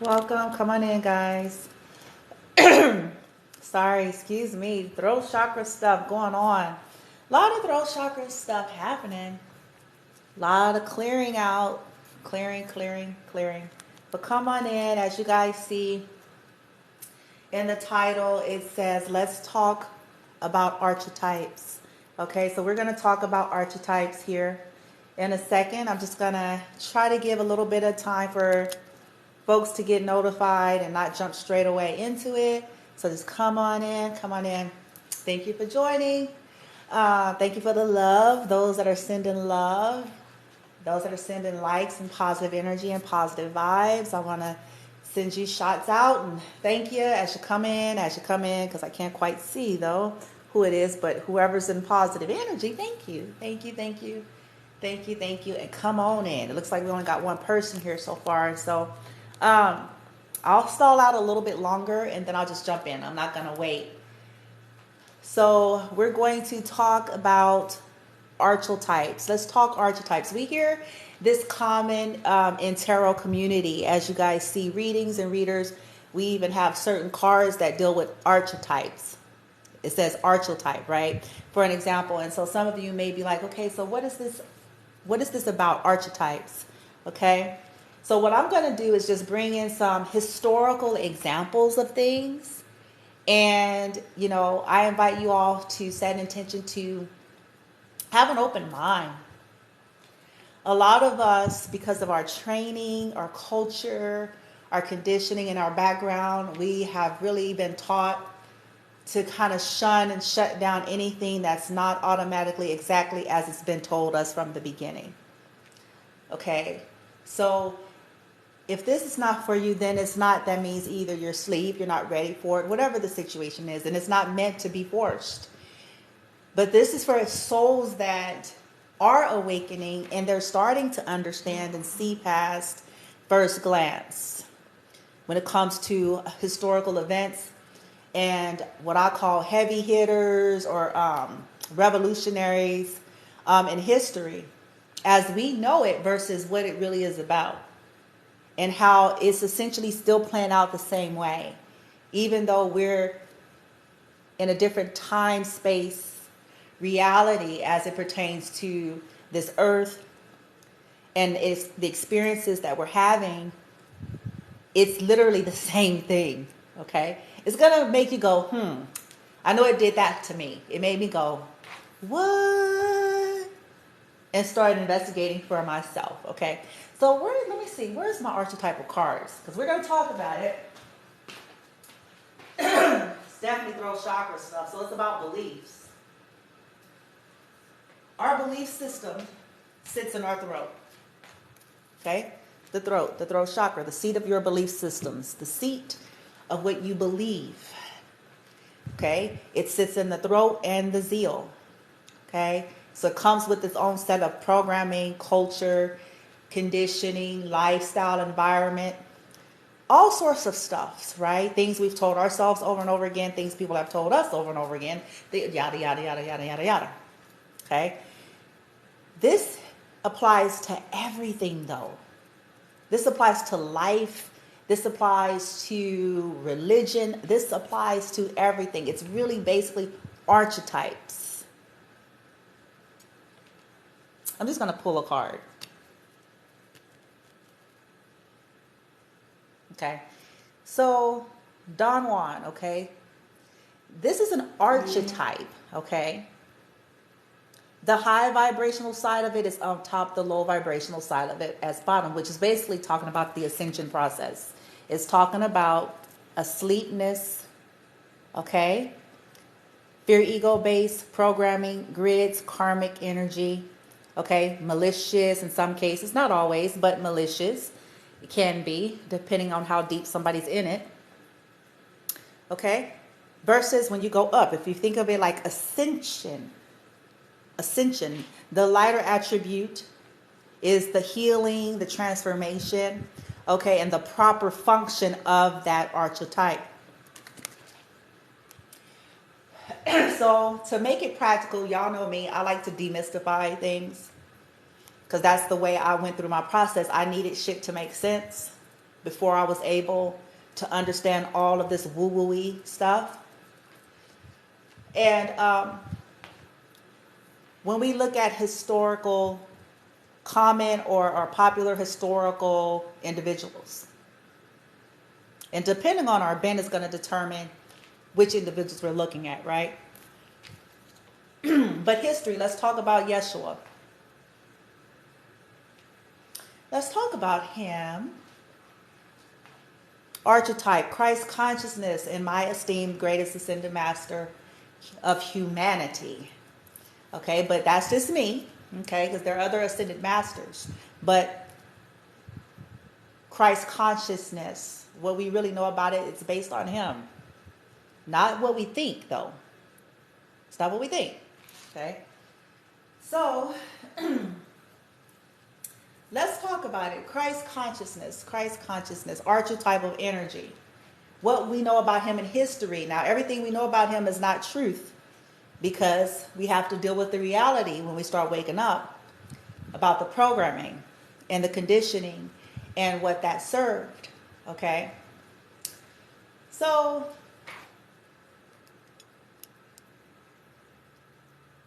Welcome. Come on in, guys. Sorry, excuse me. Throat chakra stuff going on. A lot of throat chakra stuff happening. A lot of clearing out. Clearing. But come on in. As you guys see in the title, it says, let's talk about archetypes. Okay, so we're going to talk about archetypes here in a second. I'm just going to try to give a little bit of time for folks to get notified and not jump straight away into it. So just come on in. Thank you for joining. Thank you for the love. Those that are sending love, those that are sending likes and positive energy and positive vibes. I want to send you shots out and thank you as you come in, because I can't quite see though who it is, but whoever's in positive energy, thank you. And come on in. It looks like we only got one person here so far. So I'll stall out a little bit longer and then I'll just jump in. I'm not going to wait. So we're going to talk about archetypes. Let's talk archetypes. We hear this common in tarot community. As you guys see readings and readers, we even have certain cards that deal with archetypes. It says archetype, right? For an example. And so some of you may be like, okay, so what is this about archetypes? Okay. So what I'm going to do is just bring in some historical examples of things. And, I invite you all to set intention to have an open mind. A lot of us, because of our training, our culture, our conditioning, and our background, we have really been taught to kind of shun and shut down anything that's not automatically exactly as it's been told us from the beginning. Okay, so if this is not for you, then it's not. That means either you're asleep, you're not ready for it, whatever the situation is, and it's not meant to be forced. But this is for souls that are awakening and they're starting to understand and see past first glance when it comes to historical events and what I call heavy hitters or revolutionaries in history as we know it versus what it really is about. And how it's essentially still playing out the same way, even though we're in a different time, space, reality as it pertains to this earth and it's the experiences that we're having. It's literally the same thing, okay? It's going to make you go, I know it did that to me. It made me go, what? And start investigating for myself, okay? So let me see, where's my archetypal cards? Because we're going to talk about it. It's definitely throat chakra stuff, so it's about beliefs. Our belief system sits in our throat, okay? The throat chakra, the seat of your belief systems, the seat of what you believe, okay? It sits in the throat and the zeal, okay? So it comes with its own set of programming, culture, conditioning, lifestyle, environment, all sorts of stuff, right? Things we've told ourselves over and over again, things people have told us over and over again, yada, yada, yada, yada, yada, yada, okay? This applies to everything, though. This applies to life. This applies to religion. This applies to everything. It's really basically archetypes. I'm just going to pull a card. Okay, so Don Juan, okay, this is an archetype, okay. The high vibrational side of it is on top, the low vibrational side of it as bottom, which is basically talking about the ascension process. It's talking about asleepness, okay, fear, ego-based programming, grids, karmic energy, okay, malicious in some cases, not always, but malicious. It can be, depending on how deep somebody's in it. Okay? Versus when you go up, if you think of it like ascension, the lighter attribute is the healing, the transformation, okay, and the proper function of that archetype. So to make it practical, y'all know me, I like to demystify things. Because that's the way I went through my process. I needed shit to make sense. before I was able to understand all of this woo-woo-y stuff. And when we look at historical common or popular historical individuals, and depending on our bent is going to determine which individuals we're looking at, right? But history, let's talk about Yeshua. Let's talk about him. Archetype, Christ consciousness, in my esteemed greatest ascended master of humanity. Okay, but that's just me, okay, because there are other ascended masters. But Christ consciousness, what we really know about it, it's based on him. Not what we think, though. It's not what we think, okay? So, let's talk about it. Christ consciousness, archetypal energy. What we know about him in history. Now, everything we know about him is not truth, because we have to deal with the reality when we start waking up about the programming and the conditioning and what that served, okay? So,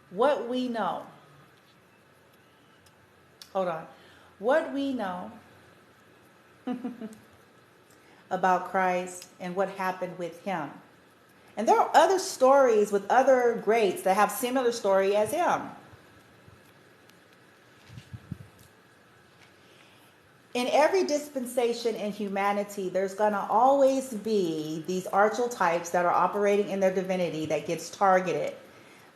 what we know. Hold on. What we know about Christ and what happened with him. And there are other stories with other greats that have similar story as him. In every dispensation in humanity, there's going to always be these archetypes that are operating in their divinity that gets targeted.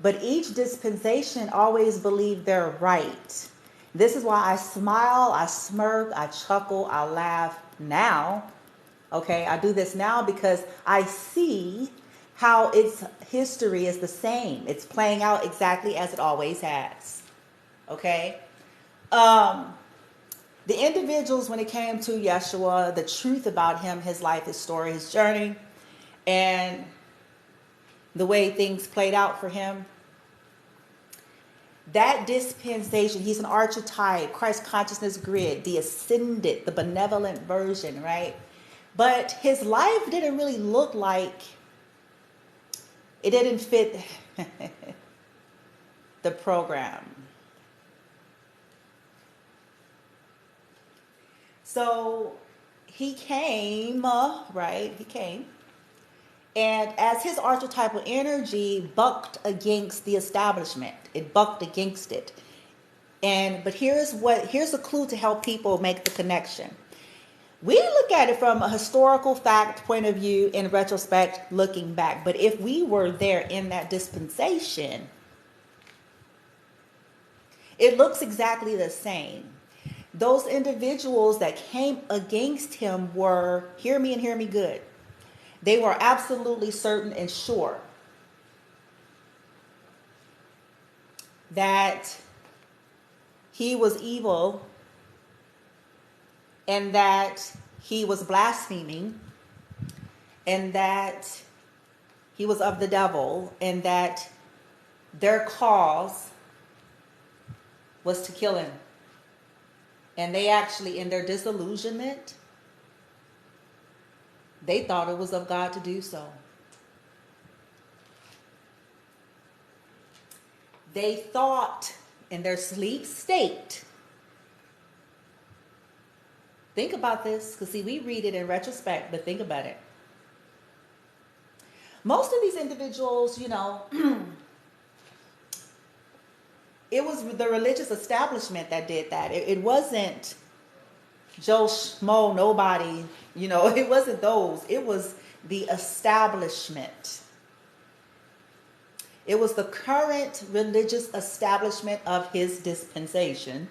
But each dispensation always believe they're right. This is why I smile, I smirk, I chuckle, I laugh now. Okay, I do this now because I see how its history is the same. It's playing out exactly as it always has. Okay? The individuals, when it came to Yeshua, the truth about him, his life, his story, his journey, and the way things played out for him, that dispensation, he's an archetype, Christ consciousness grid, the ascended, the benevolent version, right? But his life didn't really look like, it didn't fit the program. So he came, right? He came. And as his archetypal energy bucked against the establishment, it bucked against it. But here's a clue to help people make the connection. We look at it from a historical fact point of view in retrospect, looking back. But if we were there in that dispensation, it looks exactly the same. Those individuals that came against him were, hear me and hear me good, they were absolutely certain and sure that he was evil and that he was blaspheming and that he was of the devil and that their cause was to kill him. And they actually, in their disillusionment, they thought it was of God to do so. They thought in their sleep state. Think about this, because see, we read it in retrospect, but think about it. Most of these individuals, it was the religious establishment that did that. It wasn't Joe Schmo, nobody, it wasn't those. It was the establishment. It was the current religious establishment of his dispensation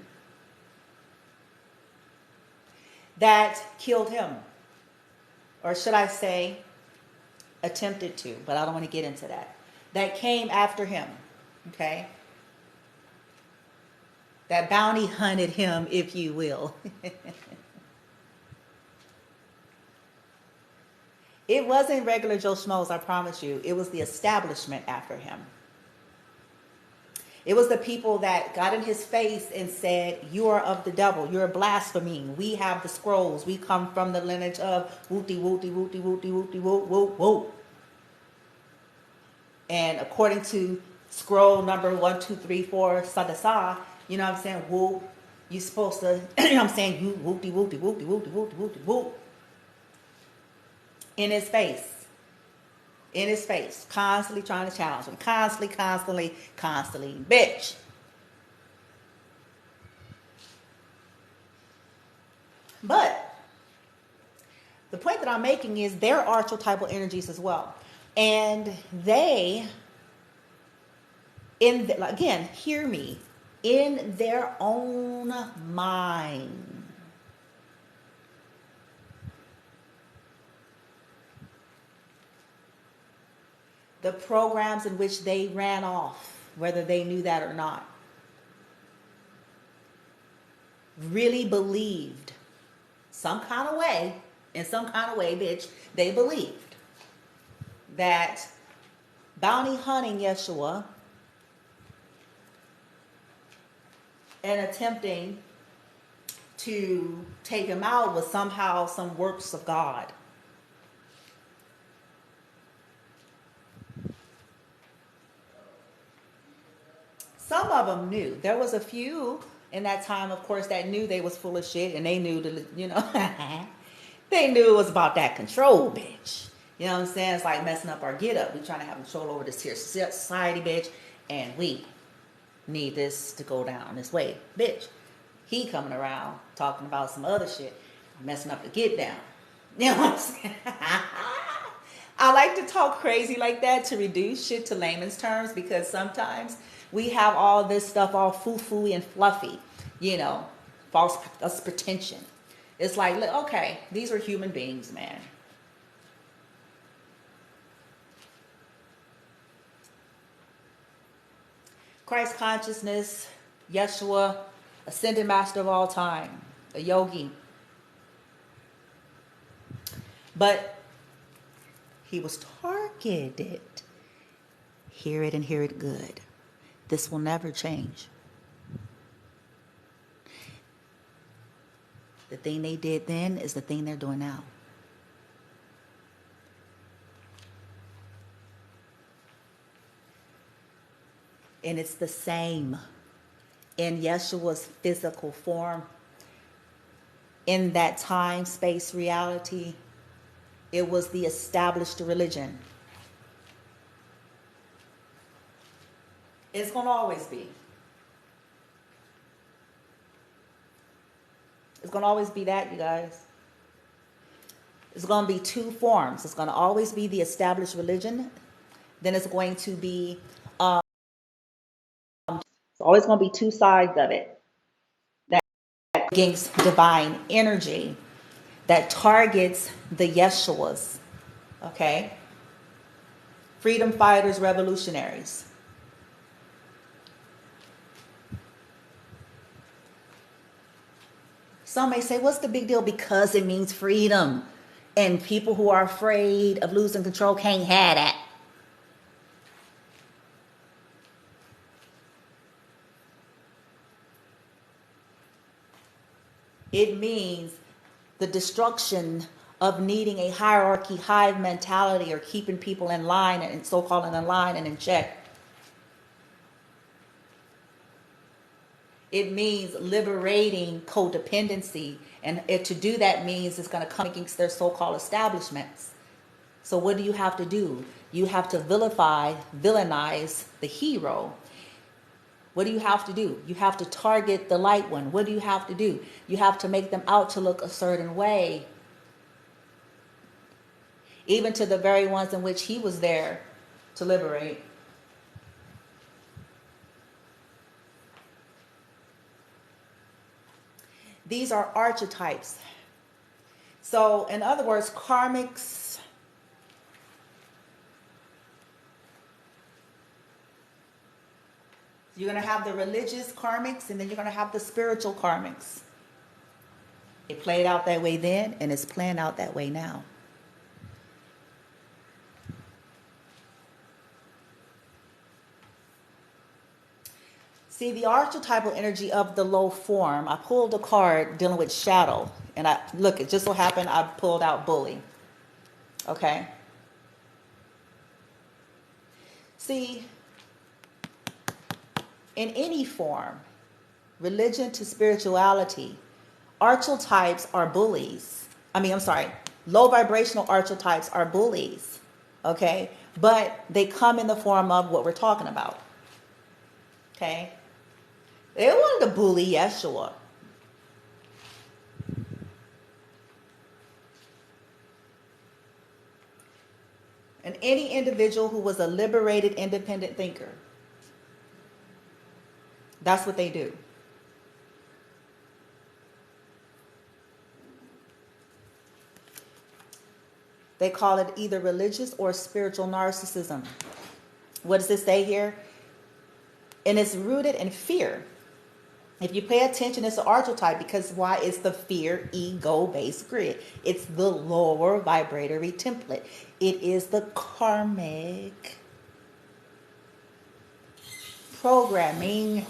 that killed him. Or should I say, attempted to, but I don't want to get into that. That came after him, okay? That bounty hunted him, if you will. It wasn't regular Joe Schmoes, I promise you. It was the establishment after him. It was the people that got in his face and said, you are of the devil. You're blaspheming. We have the scrolls. We come from the lineage of wooty, wooty, wooty, wooty, wooty, woo, woo, woo. And according to scroll number 1, 2, 3, 4, sadasa, you know what I'm saying? Woo. You're supposed to, you know what I'm saying? You wooty, wooty, wooty, wooty, wooty, wooty, woo. In his face. In his face. Constantly trying to challenge him. Constantly. Bitch. But the point that I'm making is there are archetypal energies as well. And they, again, hear me, in their own mind, the programs in which they ran off, whether they knew that or not, really believed some kind of way, in some kind of way, bitch, they believed that bounty hunting Yeshua and attempting to take him out was somehow some works of God. Some of them knew. There was a few in that time, of course, that knew they was full of shit, and they knew, they knew it was about that control, bitch. You know what I'm saying? It's like messing up our get up. We trying to have control over this here society, bitch, and we need this to go down this way, bitch. He coming around talking about some other shit, messing up the get down. You know what I'm saying? I like to talk crazy like that to reduce shit to layman's terms, because sometimes we have all this stuff all foo-foo and fluffy, false pretension. It's like, okay, these are human beings, man. Christ consciousness, Yeshua, ascended master of all time, a yogi. But he was targeted. Hear it and hear it good. This will never change. The thing they did then is the thing they're doing now. And it's the same in Yeshua's physical form. In that time, space, reality, it was the established religion. It's going to always be. It's going to always be that, you guys. It's going to be two forms. It's going to always be the established religion. Then it's going to be, it's always going to be two sides of it. That against divine energy that targets the Yeshuas. Okay? Freedom fighters, revolutionaries. Some may say, what's the big deal? Because it means freedom. And people who are afraid of losing control can't have that. It means the destruction of needing a hierarchy, hive mentality, or keeping people in line, and so-called in line and in check. It means liberating codependency. And to do that means it's going to come against their so-called establishments. So what do you have to do? You have to villainize the hero. What do you have to do? You have to target the light one. What do you have to do? You have to make them out to look a certain way. Even to the very ones in which he was there to liberate. These are archetypes. So, in other words, karmics, you're going to have the religious karmics, and then you're going to have the spiritual karmics. It played out that way then, and it's playing out that way now. See, the archetypal energy of the low form, I pulled a card dealing with shadow. And look, it just so happened I pulled out bully. Okay? See, in any form, religion to spirituality, archetypes are bullies. Low vibrational archetypes are bullies. Okay? But they come in the form of what we're talking about. Okay? They wanted to bully Yeshua. And any individual who was a liberated, independent thinker. That's what they do. They call it either religious or spiritual narcissism. What does it say here? And it's rooted in fear. If you pay attention, it's an archetype because why? It's the fear ego-based grid. It's the lower vibratory template. It is the karmic programming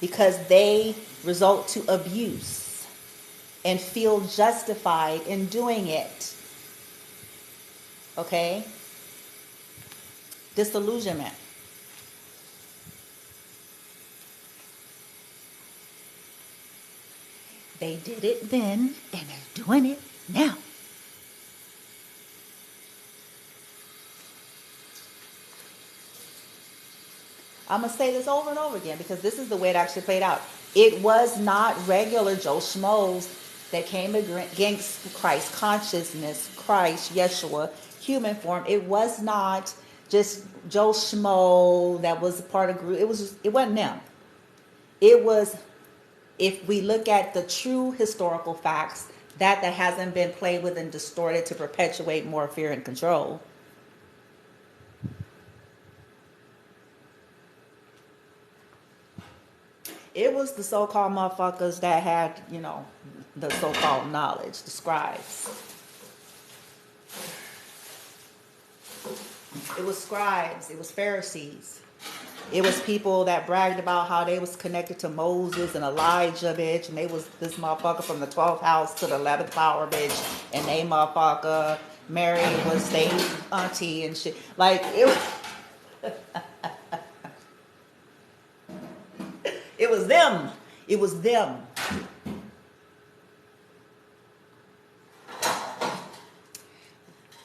because they result to abuse and feel justified in doing it. Okay? Disillusionment. They did it then, and they're doing it now. I'm going to say this over and over again because this is the way it actually played out. It was not regular Joe Schmoes that came against Christ consciousness, Christ, Yeshua, human form. It was not just Joe Schmo that was a part of group. It wasn't them. It was, if we look at the true historical facts, that hasn't been played with and distorted to perpetuate more fear and control. It was the so-called motherfuckers that had, the so-called knowledge, the scribes. It was scribes. It was Pharisees. It was people that bragged about how they was connected to Moses and Elijah, bitch. And they was this motherfucker from the 12th house to the 11th power, bitch. And they motherfucker, Mary was their auntie and shit. Like, it was... It was them. It was them.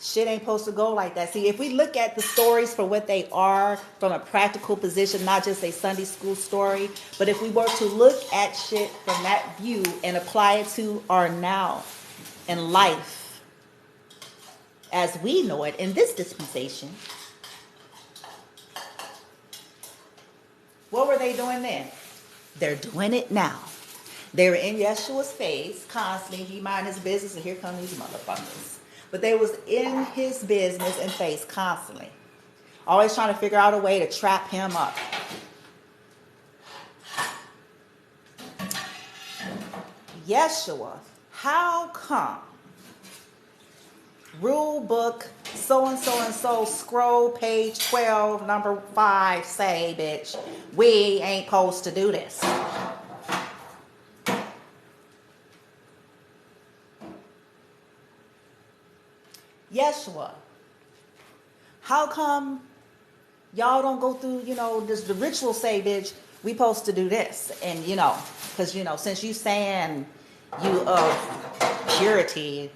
Shit ain't supposed to go like that. See, if we look at the stories for what they are from a practical position, not just a Sunday school story, but if we were to look at shit from that view and apply it to our now and life as we know it in this dispensation, what were they doing then? They're doing it now. They were in Yeshua's face constantly. He mind his business, and here come these motherfuckers. But they was in his business and face constantly. Always trying to figure out a way to trap him up. Yeshua, how come? Rule book, so-and-so, scroll page 12, number 5, say, bitch, we ain't supposed to do this. Yeshua, how come y'all don't go through, the ritual say, bitch, we supposed to do this? And, because, since you saying you of purity,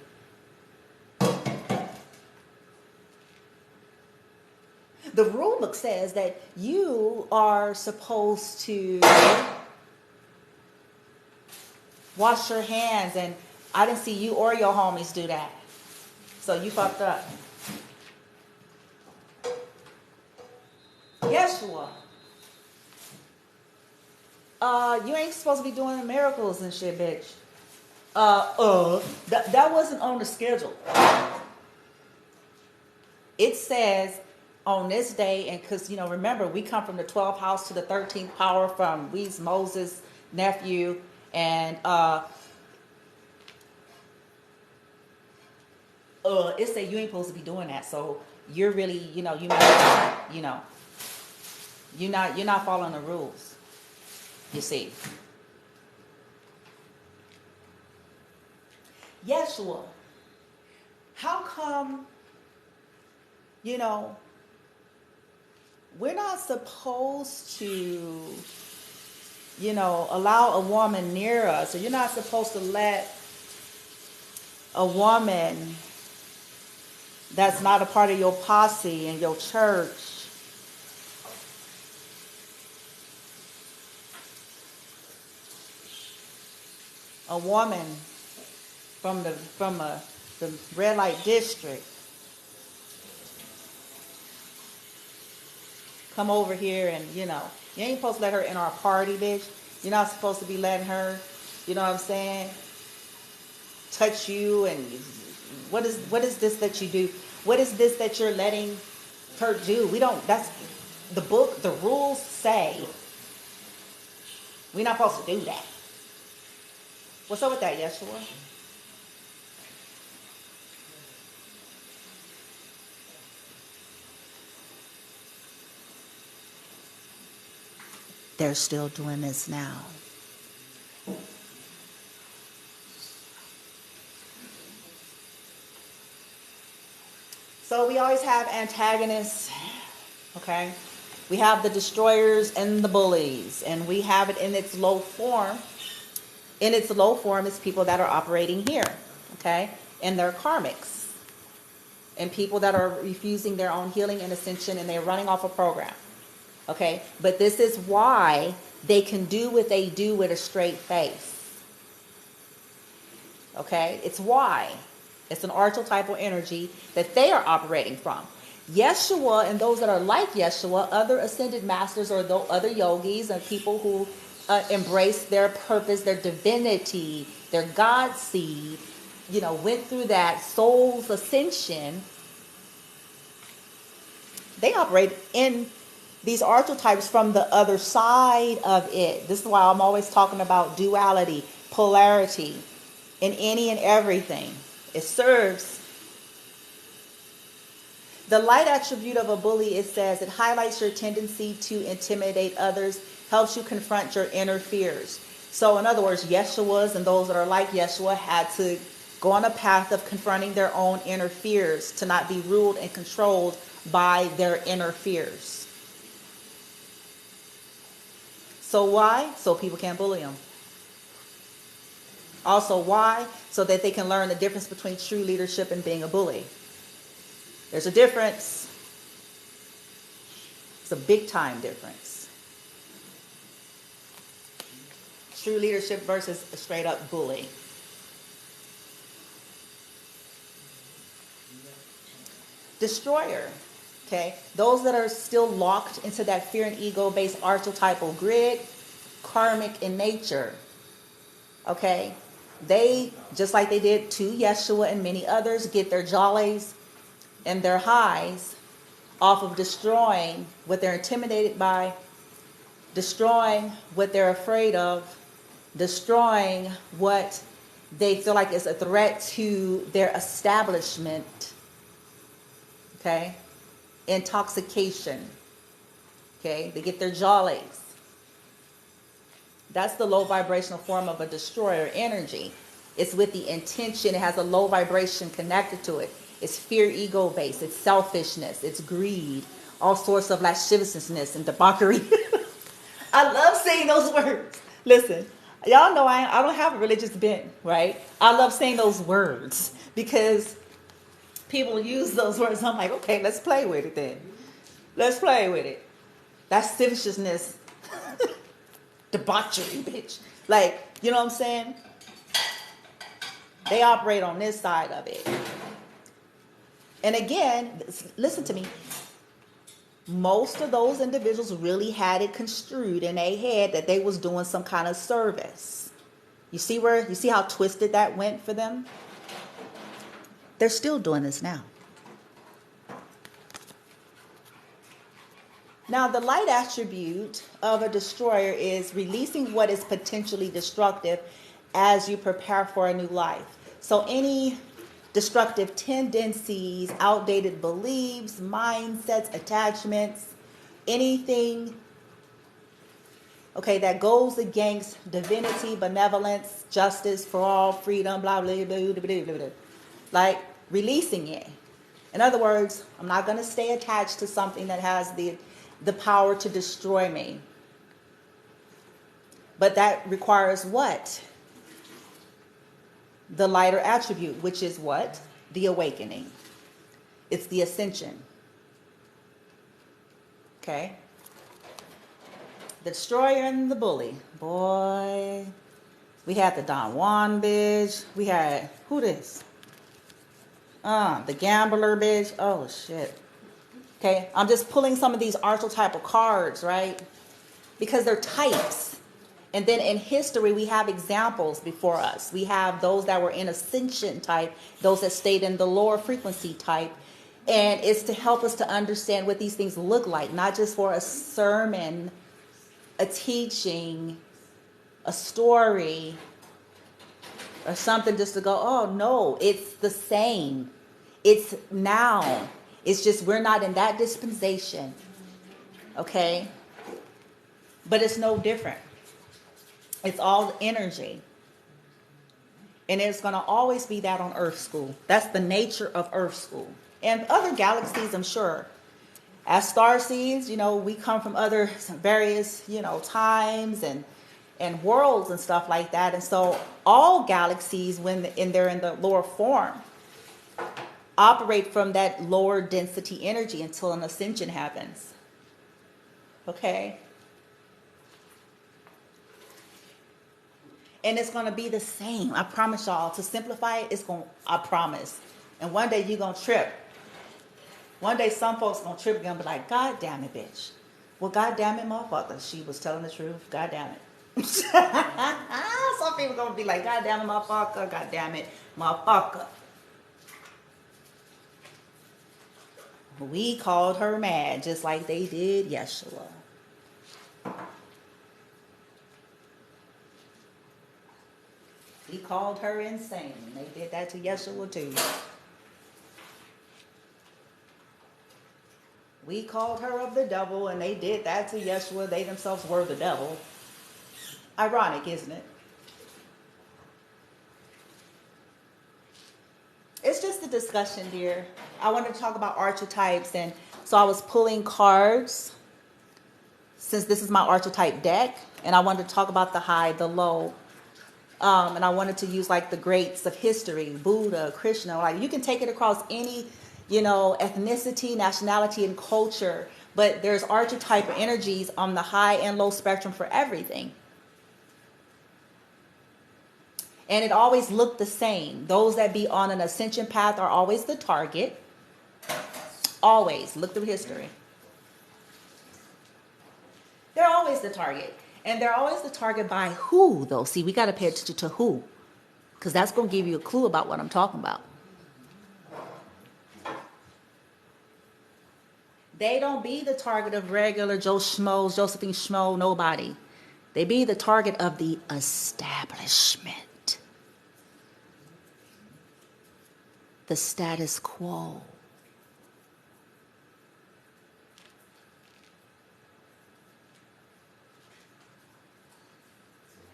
the rule book says that you are supposed to wash your hands, and I didn't see you or your homies do that. So you fucked up. Yeshua, you ain't supposed to be doing miracles and shit, bitch. That wasn't on the schedule. It says on this day, and because, remember, we come from the 12th house to the 13th power from we's Moses' nephew, and it said you ain't supposed to be doing that. So you're really, you're not following the rules. You see. Yeshua, how come, we're not supposed to, allow a woman near us, or you're not supposed to let a woman that's not a part of your posse in your church a woman from the red light district come over here and, you ain't supposed to let her in our party, bitch. You're not supposed to be letting her, you know what I'm saying, touch you. And what is this that you do? What is this that you're letting her do? That's the book, the rules say we're not supposed to do that. What's up with that, Yeshua? They're still doing this now. So we always have antagonists, okay? We have the destroyers and the bullies, and we have it in its low form. In its low form, it's people that are operating here, okay? And they're karmics. And people that are refusing their own healing and ascension, and they're running off a program, okay? But this is why they can do what they do with a straight face, okay? It's why. It's an archetypal energy that they are operating from. Yeshua and those that are like Yeshua, other ascended masters or other yogis and people who embrace their purpose, their divinity, their God seed, went through that soul's ascension. They operate in these archetypes from the other side of it. This is why I'm always talking about duality, polarity in any and everything. It serves. The light attribute of a bully, it says, it highlights your tendency to intimidate others, helps you confront your inner fears. So in other words, Yeshuas and those that are like Yeshua had to go on a path of confronting their own inner fears, to not be ruled and controlled by their inner fears. So why? So people can't bully them. Also, why? So that they can learn the difference between true leadership and being a bully. There's a difference. It's a big time difference. True leadership versus a straight up bully. Destroyer. Okay? Those that are still locked into that fear and ego based archetypal grid, karmic in nature. Okay? They, just like they did to Yeshua and many others, get their jollies and their highs off of destroying what they're intimidated by, destroying what they're afraid of, destroying what they feel like is a threat to their establishment. Okay? Intoxication. Okay? They get their jollies. That's the low vibrational form of a destroyer energy. It's with the intention. It has a low vibration connected to it. It's fear, ego based. It's selfishness. It's greed. All sorts of lasciviousness and debauchery. I love saying those words. Listen, y'all know I don't have a religious bent, right? I love saying those words because people use those words. I'm like, okay, let's play with it then. Let's play with it. Lasciviousness. Debauchery, bitch. Like, you know what I'm saying? They operate on this side of it. And again, listen to me. Most of those individuals really had it construed in their head that they was doing some kind of service. You see how twisted that went for them? They're still doing this now. Now, the light attribute of a destroyer is releasing what is potentially destructive as you prepare for a new life. So any destructive tendencies, outdated beliefs, mindsets, attachments, anything, okay, that goes against divinity, benevolence, justice for all, freedom, blah, blah, blah, blah, blah, blah, blah. Like releasing it. In other words, I'm not going to stay attached to something that has the power to destroy me. But that requires what? The lighter attribute, which is what? The awakening. It's the ascension. Okay? The destroyer and the bully. Boy. We had the Don Juan bitch. We had, who this? The gambler bitch. Oh, shit. Okay? I'm just pulling some of these archetypal cards, right? Because they're types. And then in history, we have examples before us. We have those that were in ascension type, those that stayed in the lower frequency type. And it's to help us to understand what these things look like, not just for a sermon, a teaching, a story, or something just to go, oh, no, it's the same. It's now. It's just we're not in that dispensation. Okay? But it's no different. It's all energy. And it's going to always be that on Earth School. That's the nature of Earth School. And other galaxies, I'm sure. As starseeds, we come from other various, times and worlds and stuff like that. And so all galaxies, when they're in the lower form, operate from that lower density energy until an ascension happens. Okay? And it's going to be the same. I promise y'all. To simplify it, I promise. And one day you're going to trip. One day some folks going to trip and be like, God damn it, bitch. Well, God damn it, motherfucker. She was telling the truth. God damn it. Some people going to be like, God damn it, motherfucker. God damn it, motherfucker. We called her mad just like they did Yeshua. We called her insane. They did that to Yeshua too. We called her of the devil, and they did that to Yeshua. They themselves were the devil. Ironic, isn't it? It's just a discussion, dear. I wanted to talk about archetypes, and so I was pulling cards since this is my archetype deck, and I wanted to talk about the high, the low. And I wanted to use like the greats of history, Buddha, Krishna. Like you can take it across any, ethnicity, nationality, and culture. But there's archetypal energies on the high and low spectrum for everything. And it always looked the same. Those that be on an ascension path are always the target. Always. Look through history. They're always the target. And they're always the target by who, though. See, we got to pay attention to who. Because that's going to give you a clue about what I'm talking about. They don't be the target of regular Joe Schmoes, Josephine Schmo, nobody. They be the target of the establishment. The status quo.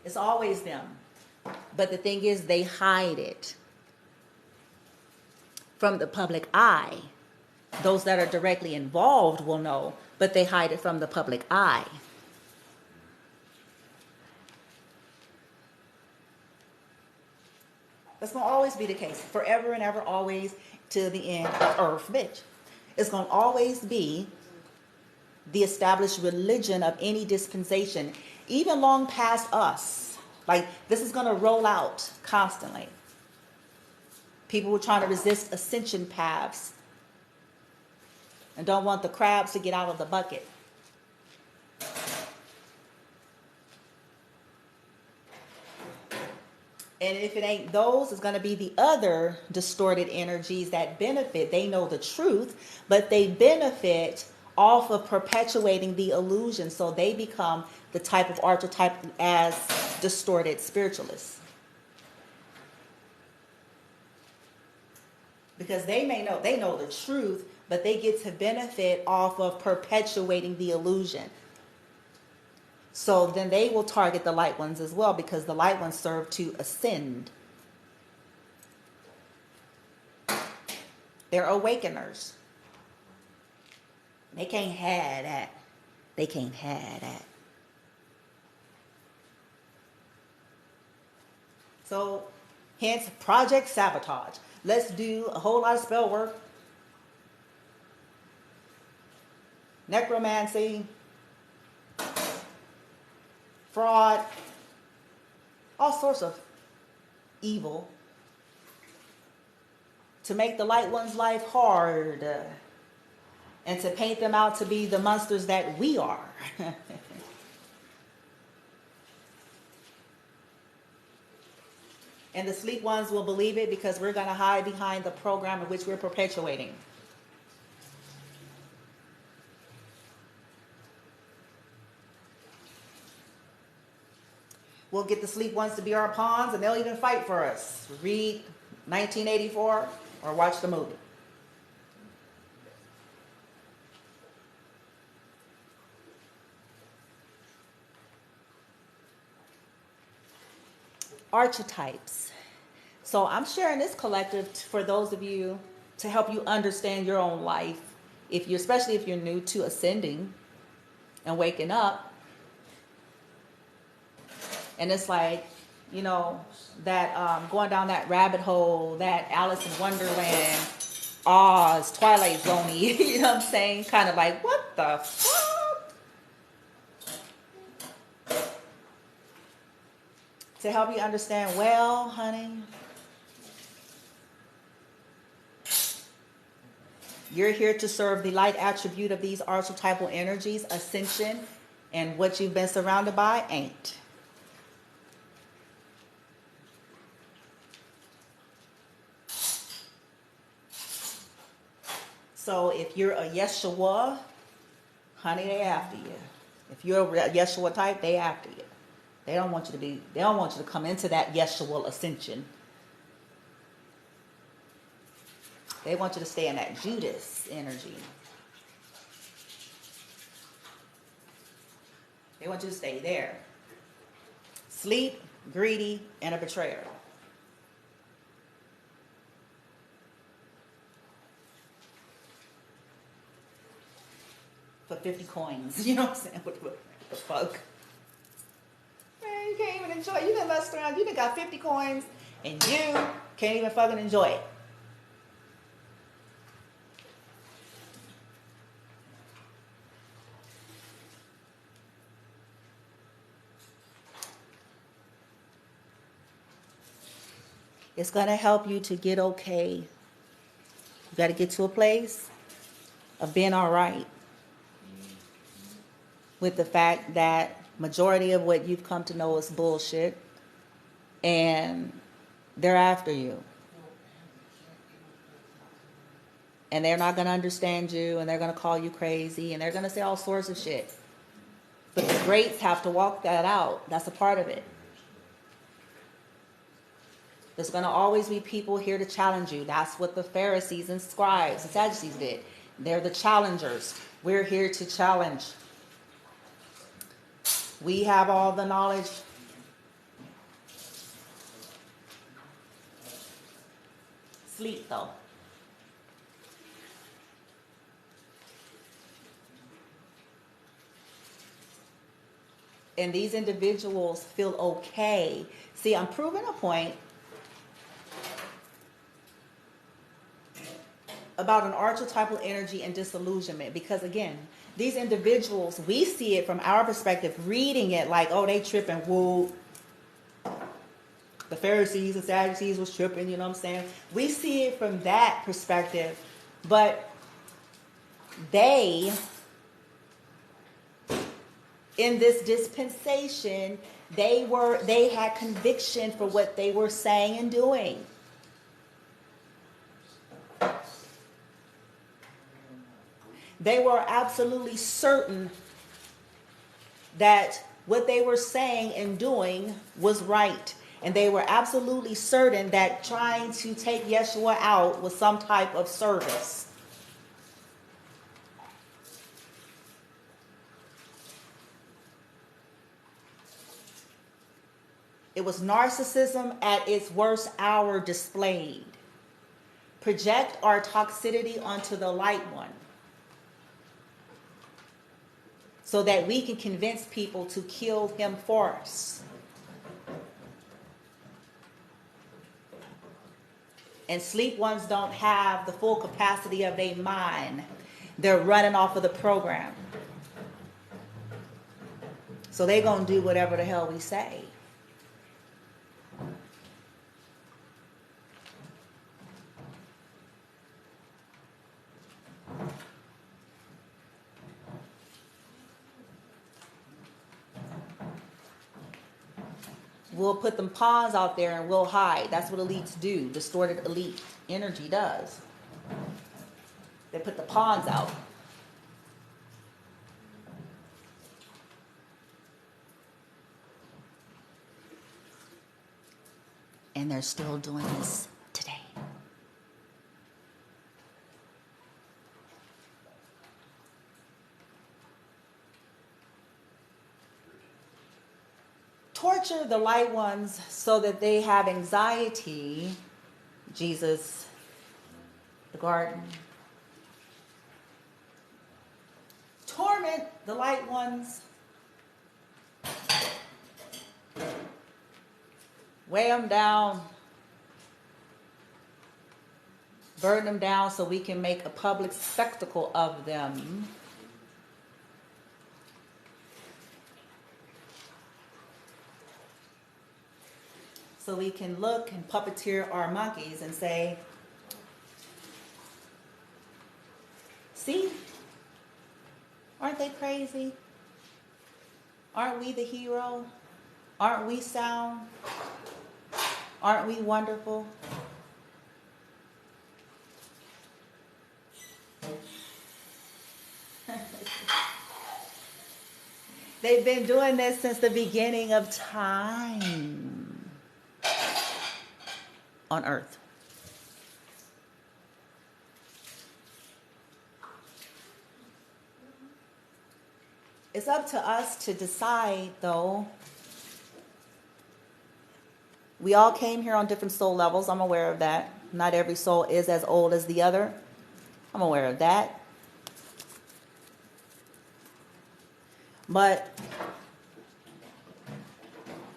It's always them. But the thing is, they hide it from the public eye. Those that are directly involved will know, but they hide it from the public eye. That's going to always be the case. Forever and ever, always, to the end of Earth, bitch. It's going to always be the established religion of any dispensation, even long past us. Like, this is going to roll out constantly. People were trying to resist ascension paths and don't want the crabs to get out of the bucket. And if it ain't those, it's going to be the other distorted energies that benefit. They know the truth, but they benefit off of perpetuating the illusion. So they become the type of archetype as distorted spiritualists. Because they know the truth, but they get to benefit off of perpetuating the illusion. So then they will target the light ones as well, because the light ones serve to ascend. They're awakeners. They can't have that. They can't have that. So, hence, Project Sabotage. Let's do a whole lot of spell work, necromancy, fraud, all sorts of evil to make the light one's life hard and to paint them out to be the monsters that we are. And the sleep ones will believe it, because we're going to hide behind the program in which we're perpetuating. We'll get the sleep ones to be our pawns, and they'll even fight for us. Read 1984 or watch the movie. Archetypes. So I'm sharing this collective for those of you, to help you understand your own life, especially if you're new to ascending and waking up. And it's like, that going down that rabbit hole, that Alice in Wonderland, Oz, Twilight Zone-y, you know what I'm saying? Kind of like, what the fuck? To help you understand, well, honey, you're here to serve the light attribute of these archetypal energies, ascension, and what you've been surrounded by ain't. So if you're a Yeshua, honey, they after you. If you're a Yeshua type, they after you. They don't want you to come into that Yeshua ascension. They want you to stay in that Judas energy. They want you to stay there. Sleep, greedy, and a betrayer. For 50 coins. You know what I'm saying? What the fuck? Man, you can't even enjoy it. You done messed around. You done got 50 coins and you can't even fucking enjoy it. It's going to help you to get okay. You got to get to a place of being all right with the fact that majority of what you've come to know is bullshit, and they're after you. And they're not going to understand you, and they're going to call you crazy, and they're going to say all sorts of shit. But the greats have to walk that out. That's a part of it. There's going to always be people here to challenge you. That's what the Pharisees and scribes and Sadducees did. They're the challengers. We're here to challenge. We have all the knowledge. Sleep, though. And these individuals feel okay. See, I'm proving a point about an archetypal energy and disillusionment, because again, these individuals, we see it from our perspective, reading it like, oh, they tripping, woo. The Pharisees and Sadducees was tripping, you know what I'm saying? We see it from that perspective, but they, in this dispensation, they had conviction for what they were saying and doing. They were absolutely certain that what they were saying and doing was right. And they were absolutely certain that trying to take Yeshua out was some type of service. It was narcissism at its worst hour displayed. Project our toxicity onto the light one so that we can convince people to kill him for us. And sleep ones don't have the full capacity of their mind. They're running off of the program. So they're going to do whatever the hell we say. We'll put them pawns out there and we'll hide. That's what elites do. Distorted elite energy does. They put the pawns out. And they're still doing this today. Torture the light ones so that they have anxiety. Jesus, the garden. Torment the light ones. Weigh them down. Burn them down so we can make a public spectacle of them. So we can look and puppeteer our monkeys and say, see, aren't they crazy? Aren't we the hero? Aren't we sound? Aren't we wonderful? They've been doing this since the beginning of time on Earth. It's up to us to decide, though. We all came here on different soul levels. I'm aware of that. Not every soul is as old as the other. I'm aware of that. But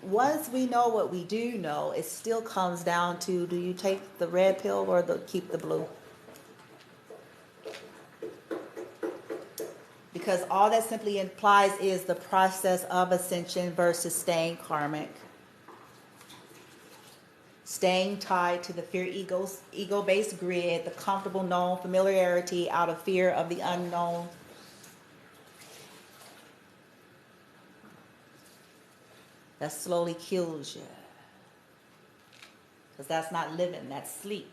once we know what we do know, it still comes down to, do you take the red pill or keep the blue? Because all that simply implies is the process of ascension versus staying karmic. Staying tied to the ego-based grid, the comfortable known familiarity out of fear of the unknown. That slowly kills you. Because that's not living, that's sleep.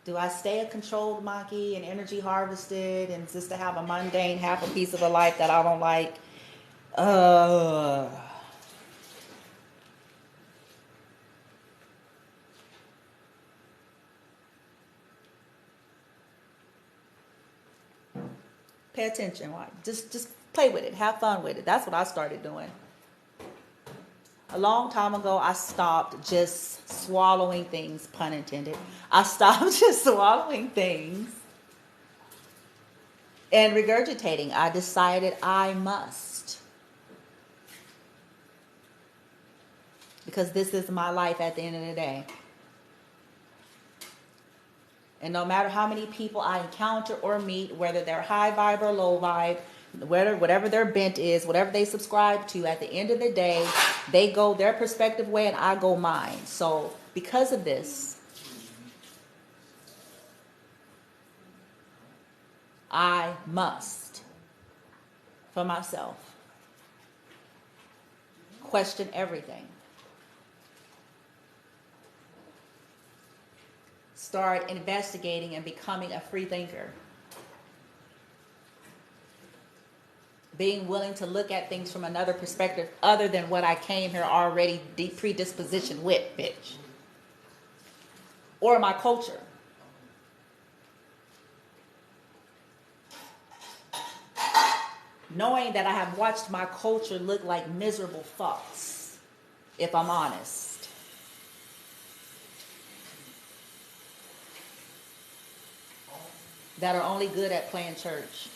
Do I stay a controlled monkey and energy harvested and just to have a mundane half a piece of a life that I don't like? Pay attention. Just play with it. Have fun with it. That's what I started doing. A long time ago, I stopped just swallowing things, pun intended. I stopped just swallowing things and regurgitating. I decided I must. Because this is my life at the end of the day. And no matter how many people I encounter or meet, whether they're high vibe or low vibe, whatever their bent is, whatever they subscribe to, at the end of the day, they go their perspective way and I go mine. So because of this, I must, for myself, question everything. Start investigating and becoming a free thinker. Being willing to look at things from another perspective other than what I came here already predispositioned with, bitch. Or my culture. knowing that I have watched my culture look like miserable fucks, if I'm honest. That are only good at playing church.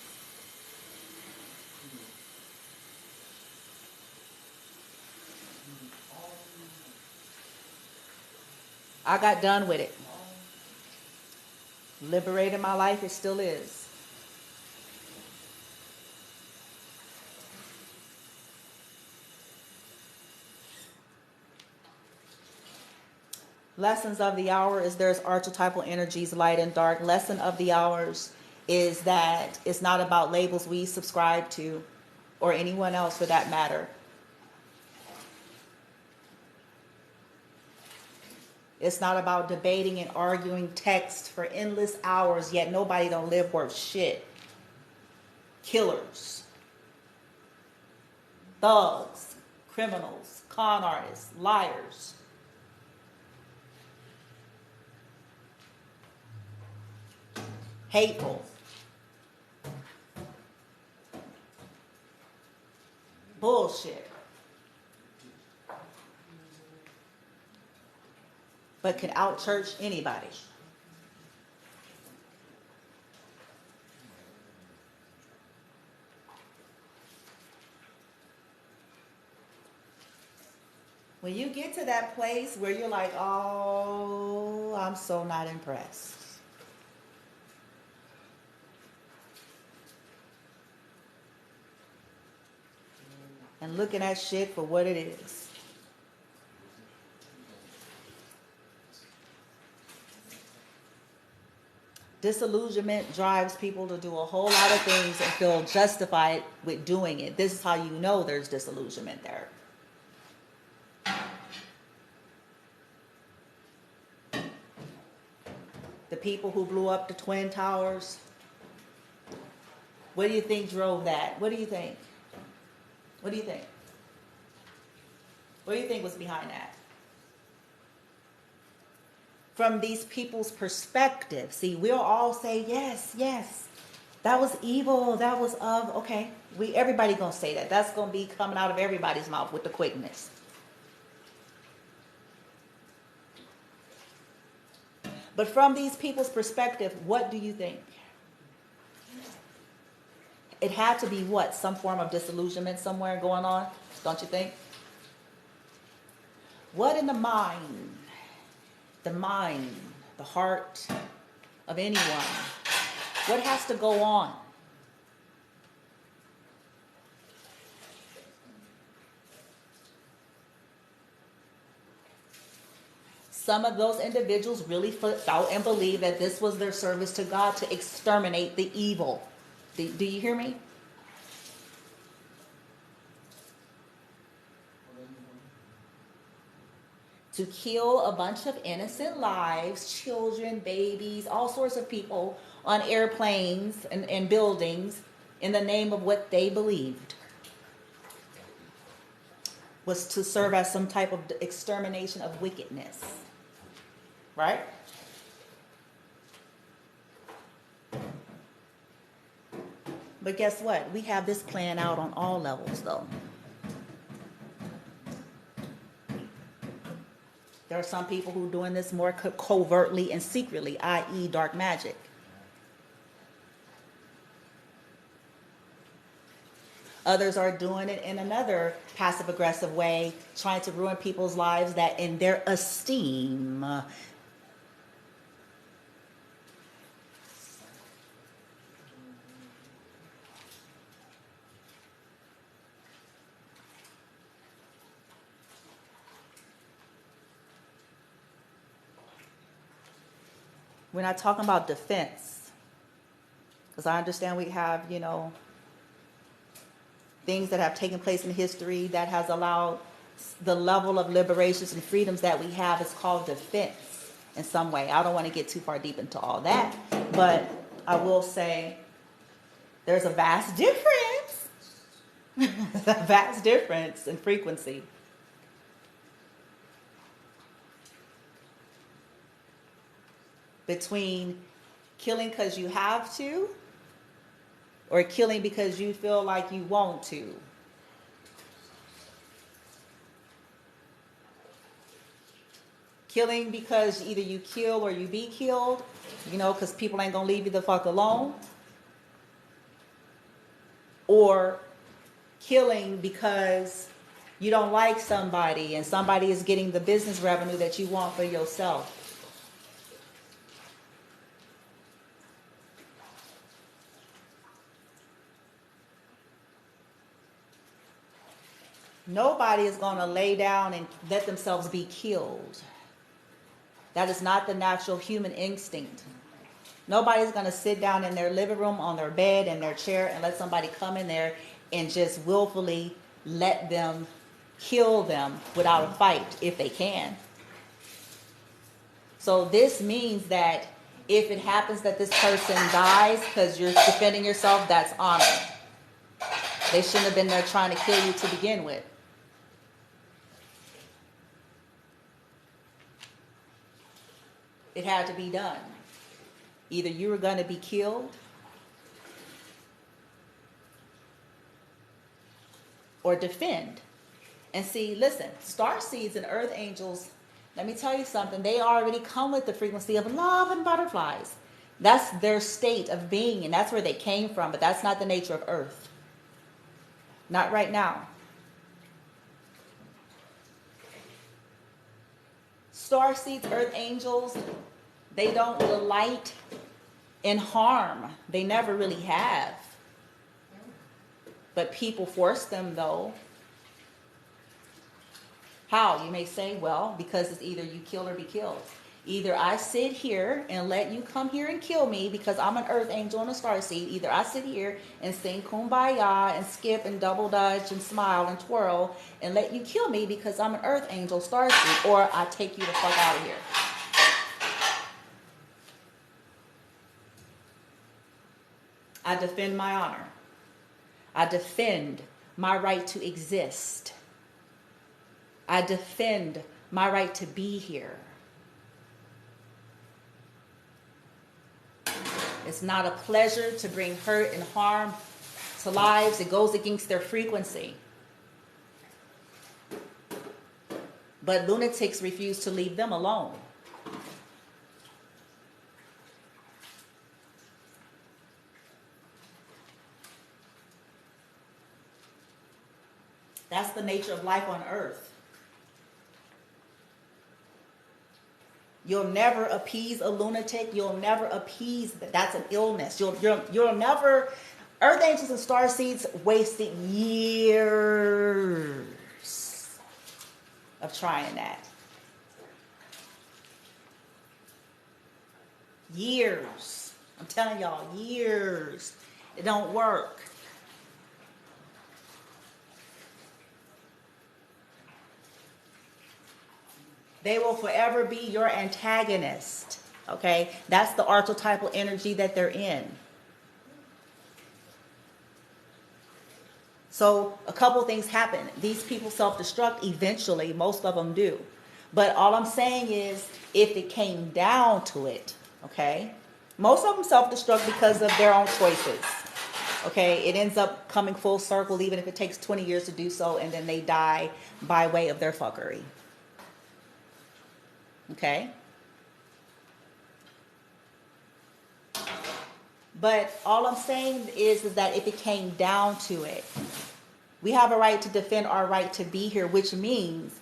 I got done with it. Liberated my life, it still is. Lessons of the hour is there's archetypal energies, light and dark. Lesson of the hours is that it's not about labels we subscribe to, or anyone else for that matter. It's not about debating and arguing text for endless hours, yet nobody don't live worth shit. Killers, thugs, criminals, con artists, liars. Hateful. Bullshit. But can out-church anybody. When you get to that place where you're like, oh, I'm so not impressed. And looking at shit for what it is. Disillusionment drives people to do a whole lot of things and feel justified with doing it. This is how you know there's disillusionment there. The people who blew up the Twin Towers, what do you think drove that? What do you think? What do you think? What do you think was behind that? From these people's perspective. See, we'll all say, yes, yes, that was evil, that was okay. Everybody gonna say that. That's gonna be coming out of everybody's mouth with the quickness. But from these people's perspective, what do you think? It had to be what? Some form of disillusionment somewhere going on, don't you think? What in the mind, the heart of anyone, what has to go on? Some of those individuals really felt and believed that this was their service to God, to exterminate the evil. Do you hear me? To kill a bunch of innocent lives, children, babies, all sorts of people on airplanes and buildings in the name of what they believed was to serve as some type of extermination of wickedness. Right? But guess what? We have this playing out on all levels, though. There are some people who are doing this more covertly and secretly, i.e. dark magic. Others are doing it in another passive-aggressive way, trying to ruin people's lives that in their esteem. We're not talking about defense, because I understand we have, things that have taken place in history that has allowed the level of liberations and freedoms that we have is called defense in some way. I don't want to get too far deep into all that, but I will say there's a vast difference, a vast difference in frequency. Between killing because you have to or killing because you feel like you want to. Killing because either you kill or you be killed, you know, because people ain't gonna leave you the fuck alone. Or killing because you don't like somebody and somebody is getting the business revenue that you want for yourself. Nobody is going to lay down and let themselves be killed. That is not the natural human instinct. Nobody's going to sit down in their living room, on their bed, in their chair, and let somebody come in there and just willfully let them kill them without a fight, if they can. So this means that if it happens that this person dies because you're defending yourself, that's honor. They shouldn't have been there trying to kill you to begin with. It had to be done. Either you were going to be killed or defend. And see, listen, star seeds and earth angels, let me tell you something, they already come with the frequency of love and butterflies. That's their state of being, and that's where they came from, but that's not the nature of earth. Not right now. Star seeds, earth angels, they don't delight in harm. They never really have. But people force them, though. How? You may say, well, because it's either you kill or be killed. Either I sit here and let you come here and kill me because I'm an earth angel and a star seed. Either I sit here and sing kumbaya and skip and double dutch and smile and twirl and let you kill me because I'm an earth angel, star seed, or I take you the fuck out of here. I defend my honor. I defend my right to exist. I defend my right to be here. It's not a pleasure to bring hurt and harm to lives. It goes against their frequency. But lunatics refuse to leave them alone. That's the nature of life on earth. You'll never appease a lunatic. You'll never appease that's an illness. You'll never. Earth angels and star seeds wasted years of trying that. Years. I'm telling y'all, years. It don't work. They will forever be your antagonist. Okay? That's the archetypal energy that they're in. So a couple things happen. These people self-destruct eventually. Most of them do. But all I'm saying is, if it came down to it, okay? Most of them self-destruct because of their own choices. Okay? It ends up coming full circle, even if it takes 20 years to do so, and then they die by way of their fuckery. Okay? But all I'm saying is that if it came down to it, we have a right to defend our right to be here, which means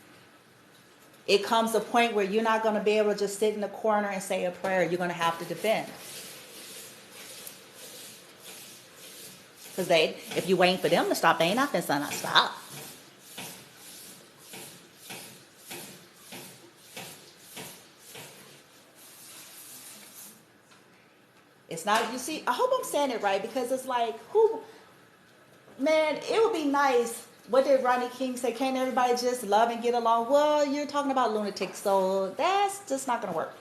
it comes a point where you're not going to be able to just sit in the corner and say a prayer. You're going to have to defend. Because if you're waiting for them to stop, they ain't not going to stop. It's not, you see, I hope I'm saying it right, because it's like, man, it would be nice. What did Rodney King say? Can't everybody just love and get along? Well, you're talking about lunatics, so that's just not going to work.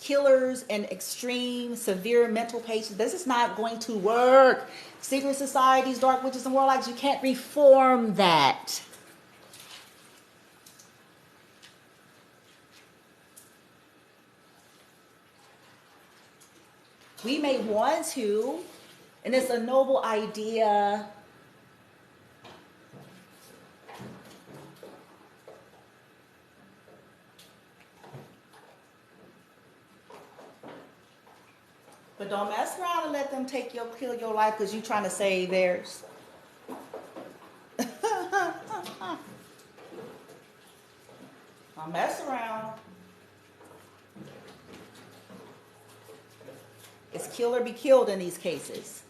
Killers and extreme, severe mental patients, this is not going to work. Secret societies, dark witches, and warlocks, you can't reform that. We may want to, and it's a noble idea. But don't mess around and let them kill your life because you're trying to save theirs. Don't mess around. It's kill or be killed in these cases.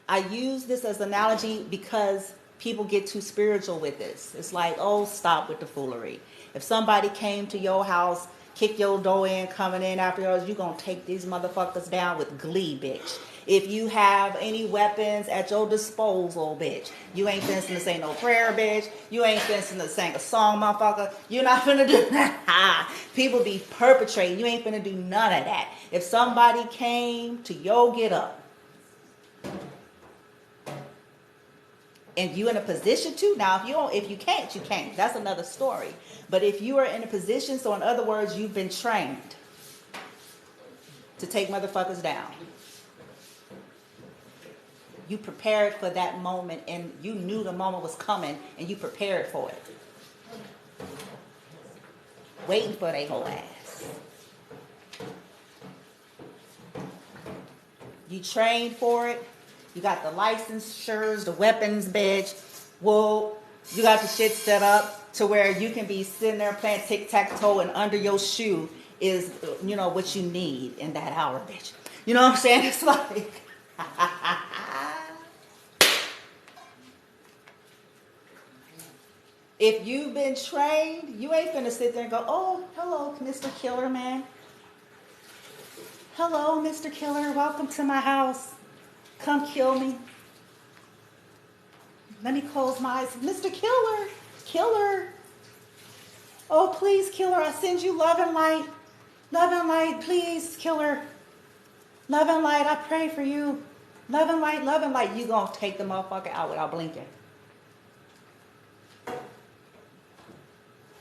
I use this as an analogy because people get too spiritual with this. It's like, oh, stop with the foolery. If somebody came to your house, kick your door in, coming in after yours, you're going to take these motherfuckers down with glee, bitch. If you have any weapons at your disposal, bitch, you ain't finna to say no prayer, bitch. You ain't finna to sing a song, motherfucker. You're not finna do that. People be perpetrating. You ain't finna do none of that. If somebody came to your get up, and you in a position to, now if you can't, you can't. That's another story. But if you are in a position, so in other words, you've been trained to take motherfuckers down. You prepared for that moment, and you knew the moment was coming, and you prepared for it. Waiting for their whole ass. You trained for it. You got the licensures, the weapons, bitch. Well, you got the shit set up to where you can be sitting there playing tic-tac-toe, and under your shoe is, you know, what you need in that hour, bitch. You know what I'm saying? It's like... If you've been trained, you ain't gonna sit there and go, oh, hello, Mr. Killer, man. Hello, Mr. Killer, welcome to my house. Come kill me. Let me close my eyes. Mr. Killer, killer. Oh, please, killer, I send you love and light. Love and light, please, killer. Love and light, I pray for you. Love and light, love and light. You gonna take the motherfucker out without blinking.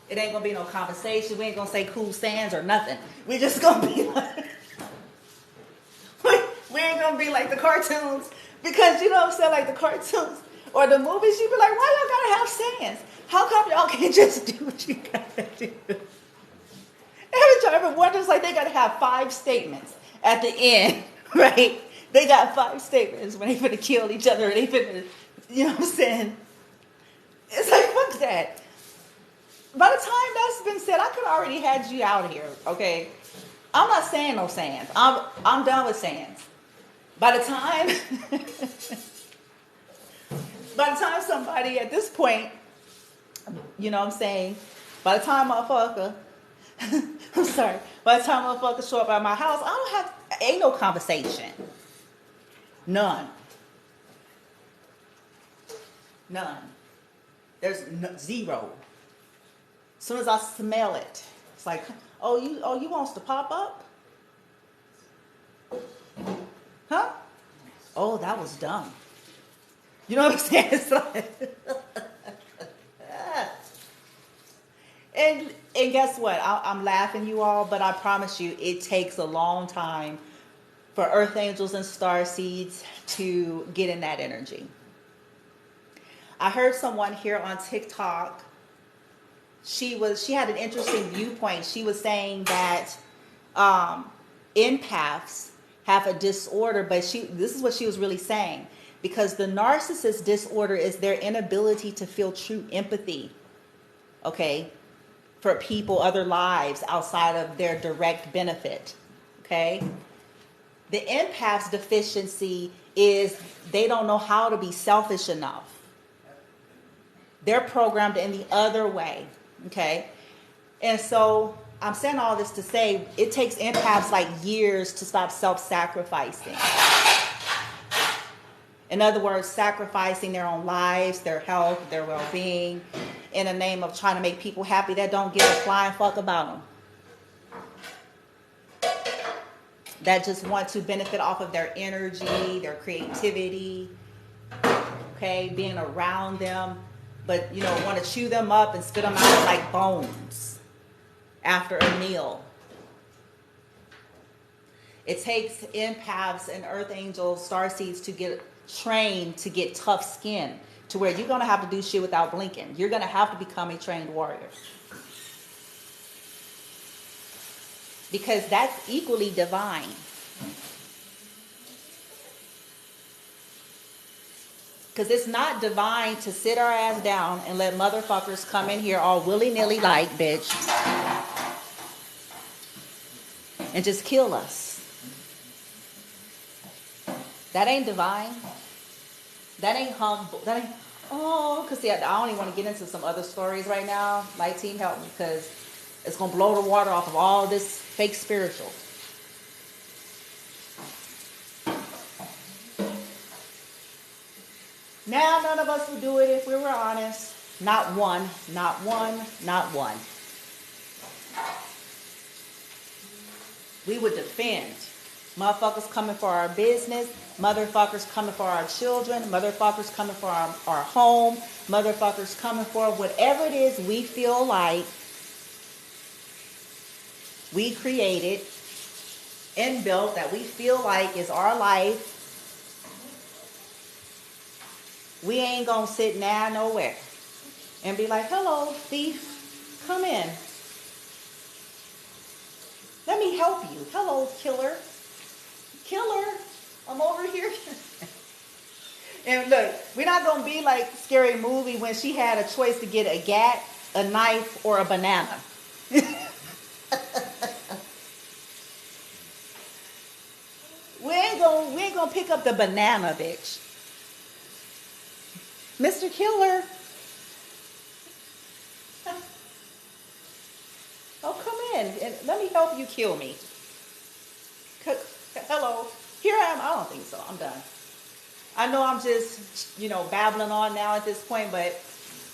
It ain't gonna be no conversation. We ain't gonna say cool stands or nothing. We just gonna be like, we ain't gonna be like the cartoons, because you know what I'm saying, like the cartoons or the movies. You be like, why y'all gotta have stands? How come y'all can't just do what you gotta do? Every time, ever wonder, it's like they gotta have 5 statements at the end, right? They got 5 statements when they finna kill each other. They finna, you know what I'm saying? It's like, fuck that. By the time that's been said, I could already had you out here, okay? I'm not saying no sayings. I'm done with sayings. By the time somebody at this point, you know what I'm saying, by the time motherfucker, I'm sorry, by the time motherfuckers show up at my house, ain't no conversation. None. There's zero. As soon as I smell it, it's like, oh, you wants to pop up? Huh? Oh, that was dumb. You know what I'm saying? It's like, and guess what? I'm laughing, you all, but I promise you, it takes a long time for earth angels and star seeds to get in that energy. I heard someone here on TikTok. She had an interesting viewpoint. She was saying that empaths have a disorder, but this is what she was really saying, because the narcissist disorder is their inability to feel true empathy, okay, for people, other lives outside of their direct benefit, okay? The empath's deficiency is they don't know how to be selfish enough. They're programmed in the other way. Okay, and so I'm saying all this to say it takes empaths like years to stop self-sacrificing. In other words, sacrificing their own lives, their health, their well-being, in the name of trying to make people happy that don't give a flying fuck about them. That just want to benefit off of their energy, their creativity, okay, being around them. But, you know, want to chew them up and spit them out like bones after a meal. It takes empaths and earth angels, starseeds to get trained to get tough skin to where you're going to have to do shit without blinking. You're going to have to become a trained warrior. Because that's equally divine. Because it's not divine to sit our ass down and let motherfuckers come in here all willy-nilly like, bitch, and just kill us. That ain't divine. That ain't humble. That ain't, because see, I don't even want to get into some other stories right now. Light team, help me, because it's going to blow the water off of all this fake spiritual. Now, none of us would do it if we were honest. Not one, not one, not one. We would defend. Motherfuckers coming for our business. Motherfuckers coming for our children. Motherfuckers coming for our home. Motherfuckers coming for whatever it is we feel like we created, inbuilt, that we feel like is our life. We ain't gonna sit now nowhere and be like, hello, thief, come in. Let me help you. Hello, killer. Killer, I'm over here. And look, we're not gonna be like Scary Movie when she had a choice to get a gat, a knife, or a banana. We ain't gonna pick up the banana, bitch. Mr. Killer. Oh, come in and let me help you kill me. Hello. Here I am. I don't think so. I'm done. I know I'm just, babbling on now at this point, but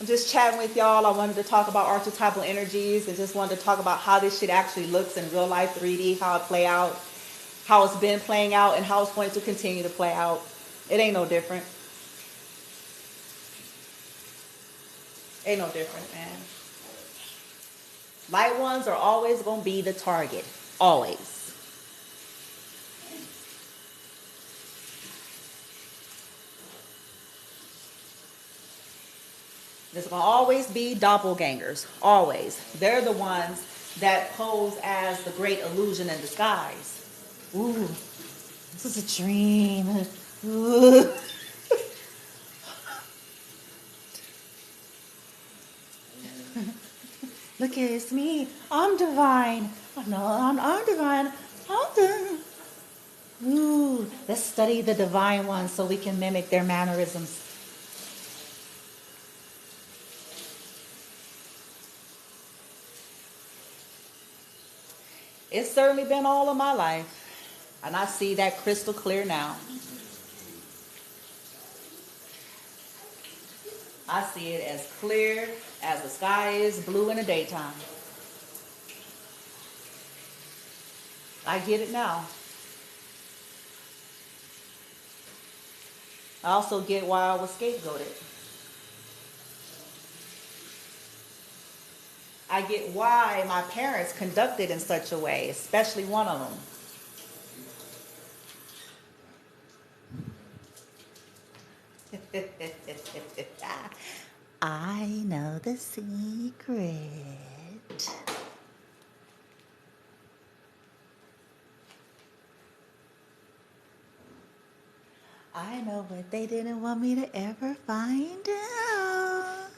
I'm just chatting with y'all. I wanted to talk about archetypal energies and just wanted to talk about how this shit actually looks in real life 3D, how it play out, how it's been playing out, and how it's going to continue to play out. It ain't no different. Ain't no different, man. Light ones are always going to be the target. Always. There's going to always be doppelgangers. Always. They're the ones that pose as the great illusion in disguise. Ooh, this is a dream. Ooh. Look, it's me. I'm divine. Oh, no, I'm divine. I'm divine. Ooh, let's study the divine ones so we can mimic their mannerisms. It's certainly been all of my life, and I see that crystal clear now. I see it as clear as the sky is blue in the daytime. I get it now. I also get why I was scapegoated. I get why my parents conducted in such a way, especially one of them. I know the secret. I know what they didn't want me to ever find out.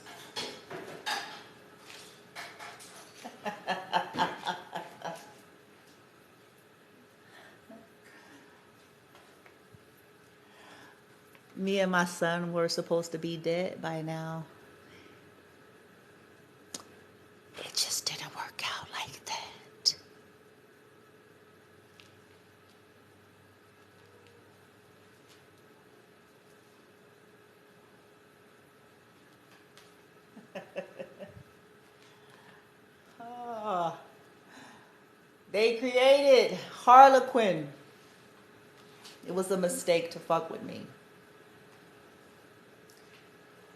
Me and my son were supposed to be dead by now. It just didn't work out like that. Oh, they created Harlequin. It was a mistake to fuck with me.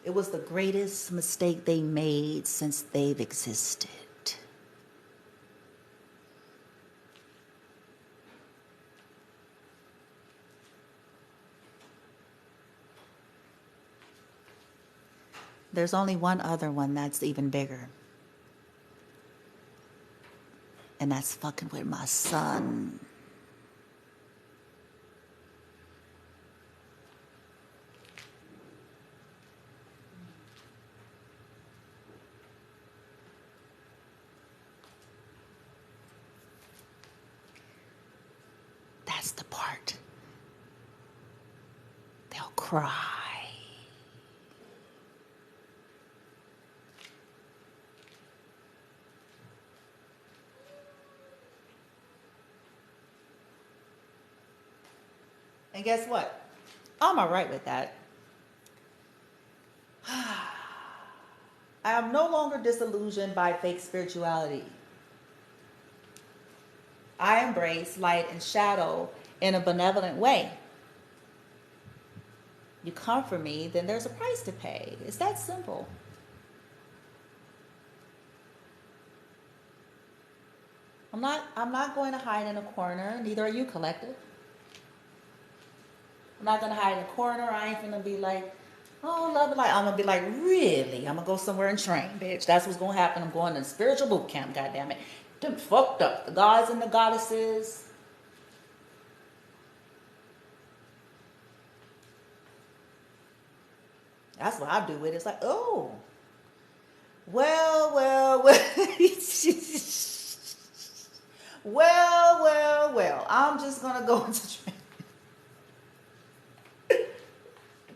It was the greatest mistake they made since they've existed. There's only one other one that's even bigger. And that's fucking with my son. That's the part. They'll cry. And guess what? I'm all right with that. I am no longer disillusioned by fake spirituality. I embrace light and shadow in a benevolent way. You comfort me, then there's a price to pay. It's that simple. I'm not going to hide in a corner. Neither are you, collective. I'm not going to hide in a corner. I ain't going to be like, oh, love it. Like, I'm going to be like, really? I'm going to go somewhere and train, bitch. That's what's going to happen. I'm going to spiritual boot camp, goddammit. Them fucked up. The gods and the goddesses. That's what I do with it. It's like, oh, well. well. I'm just going to go into training.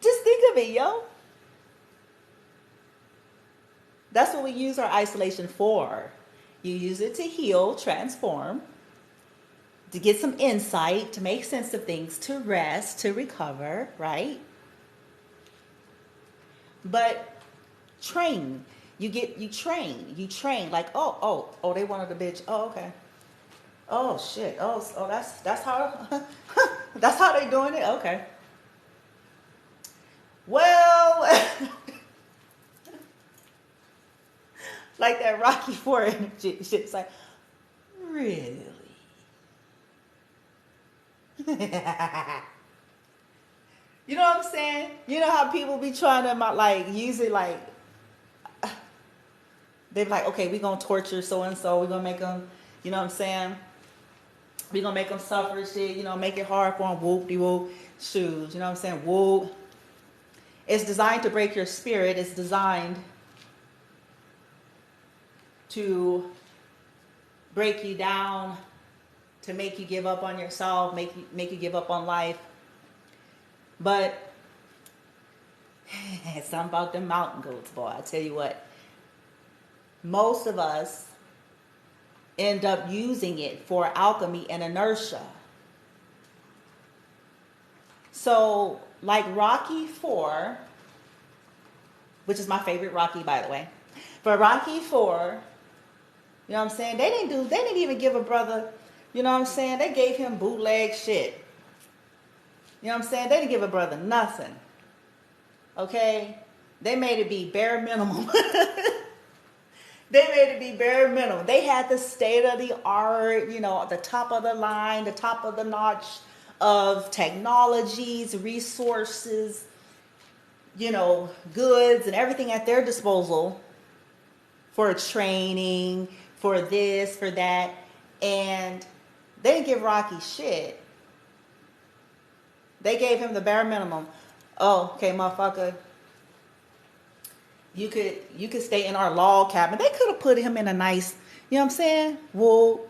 Just think of it, yo. That's what we use our isolation for. You use it to heal, transform, to get some insight, to make sense of things, to rest, to recover, right? But train. You train. Like, oh, they wanted a bitch. Oh, okay. Oh shit. Oh, that's how that's how they doing it? Okay. Well, like that Rocky IV energy shit. It's like, really? You know what I'm saying? You know how people be trying to like use it like, they're like, okay, we're going to torture so-and-so. We're going to make them, you know what I'm saying? We're going to make them suffer and shit, you know, make it hard for them, whoop-de-whoop, shoes, you know what I'm saying? Whoop. It's designed to break your spirit. It's designed to break you down, to make you give up on yourself, make you give up on life. But it's something about them mountain goats, boy. I tell you what. Most of us end up using it for alchemy and inertia. So, like Rocky IV, which is my favorite Rocky, by the way. For Rocky IV, you know what I'm saying? They didn't even give a brother, you know what I'm saying? They gave him bootleg shit. You know what I'm saying? They didn't give a brother nothing. Okay? They made it be bare minimum. They made it be bare minimum. They had the state of the art, you know, the top of the line, the top of the notch of technologies, resources, you know, goods and everything at their disposal for training, for this, for that. And they didn't give Rocky shit. They gave him the bare minimum. Oh, okay, motherfucker. You could stay in our log cabin. They could have put him in a nice, you know what I'm saying? Wool.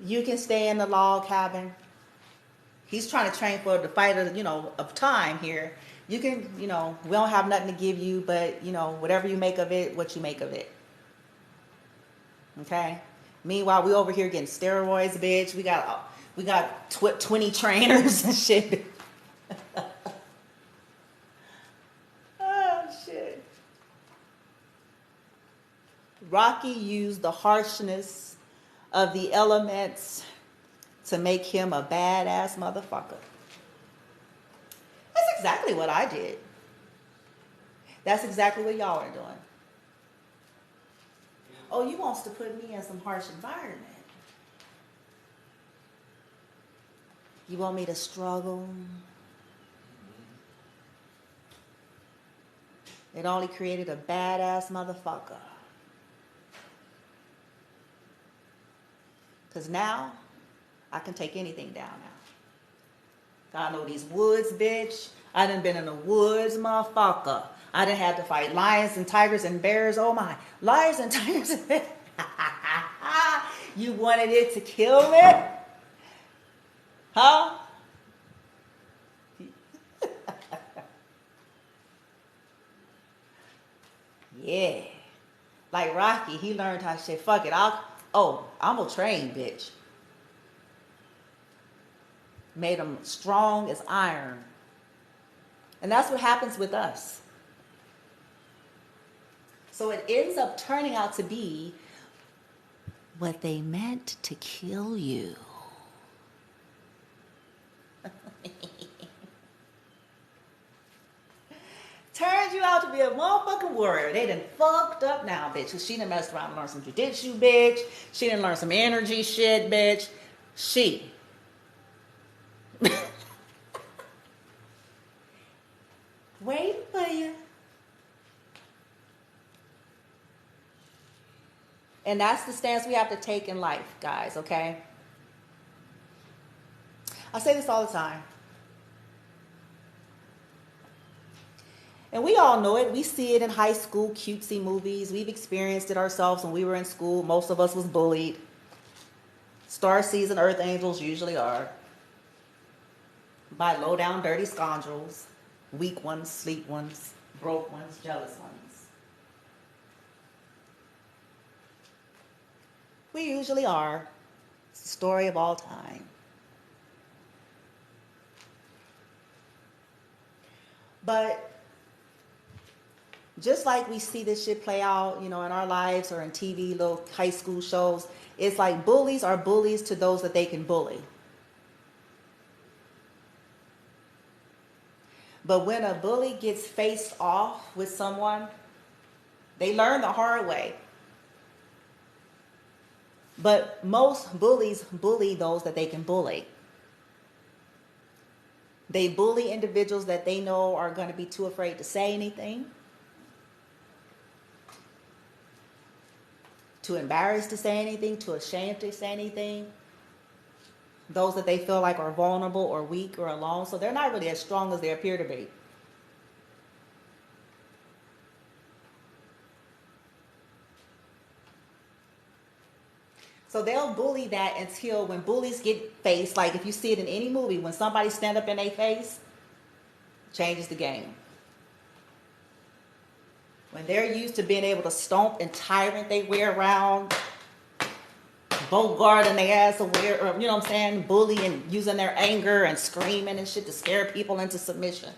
You can stay in the log cabin. He's trying to train for the fight of, you know, of time here. You can, you know, we don't have nothing to give you, but, you know, whatever you make of it, what you make of it. Okay? Meanwhile, we over here getting steroids, bitch. We got 20 trainers and shit. Rocky used the harshness of the elements to make him a badass motherfucker. That's exactly what I did. That's exactly what y'all are doing. Oh, you wants to put me in some harsh environment. You want me to struggle? It only created a badass motherfucker. Because now, I can take anything down now. I know these woods, bitch. I done been in the woods, motherfucker. I done had to fight lions and tigers and bears. Oh my. Lions and tigers and bears. You wanted it to kill me? Huh? Yeah. Like Rocky, he learned how to say, fuck it, I'm a train, bitch. Made him strong as iron. And that's what happens with us. So it ends up turning out to be what they meant to kill you. Turns you out to be a motherfucking warrior. They done fucked up now, bitch. Cause she done messed around and learned some jujitsu, bitch. She done learned some energy shit, bitch. She. Waiting for you. And that's the stance we have to take in life, guys, okay? I say this all the time. And we all know it. We see it in high school cutesy movies. We've experienced it ourselves when we were in school. Most of us was bullied. Star seeds and earth angels usually are. By low down dirty scoundrels. Weak ones, sleep ones, broke ones, jealous ones. We usually are. It's the story of all time. But just like we see this shit play out, in our lives or in TV, little high school shows, it's like bullies are bullies to those that they can bully. But when a bully gets faced off with someone, they learn the hard way. But most bullies bully those that they can bully. They bully individuals that they know are going to be too afraid to say anything, too embarrassed to say anything, too ashamed to say anything. Those that they feel like are vulnerable or weak or alone. So they're not really as strong as they appear to be. So they'll bully that until when bullies get faced, like if you see it in any movie, when somebody stand up in their face, changes the game. When they're used to being able to stomp and tyrant they wear around, Bogart and their ass aware, or, what I'm saying, bully and using their anger and screaming and shit to scare people into submission.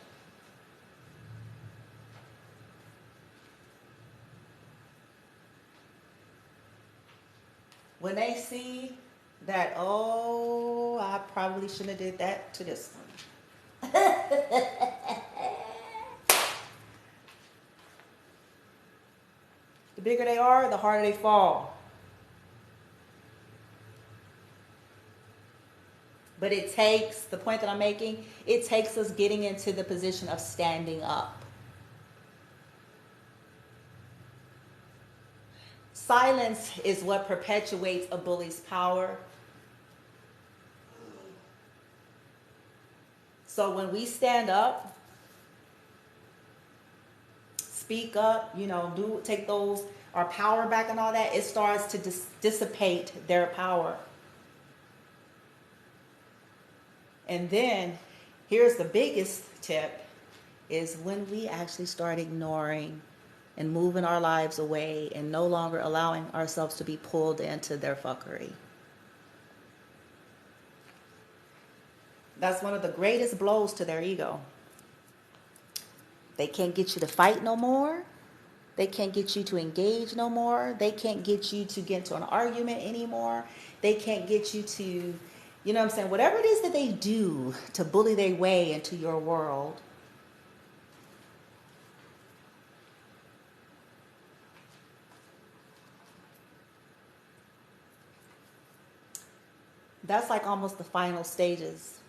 When they see that, oh, I probably shouldn't have did that to this one. The bigger they are, the harder they fall. But it takes, the point that I'm making, it takes us getting into the position of standing up. Silence is what perpetuates a bully's power. So when we stand up, speak up, take our power back and all that, it starts to dissipate their power. And then, here's the biggest tip, is when we actually start ignoring and moving our lives away and no longer allowing ourselves to be pulled into their fuckery. That's one of the greatest blows to their ego. They can't get you to fight no more. They can't get you to engage no more. They can't get you to get into an argument anymore. They can't get you to, whatever it is that they do to bully their way into your world. That's like almost the final stages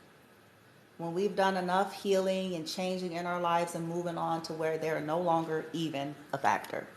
when we've done enough healing and changing in our lives and moving on to where they're no longer even a factor.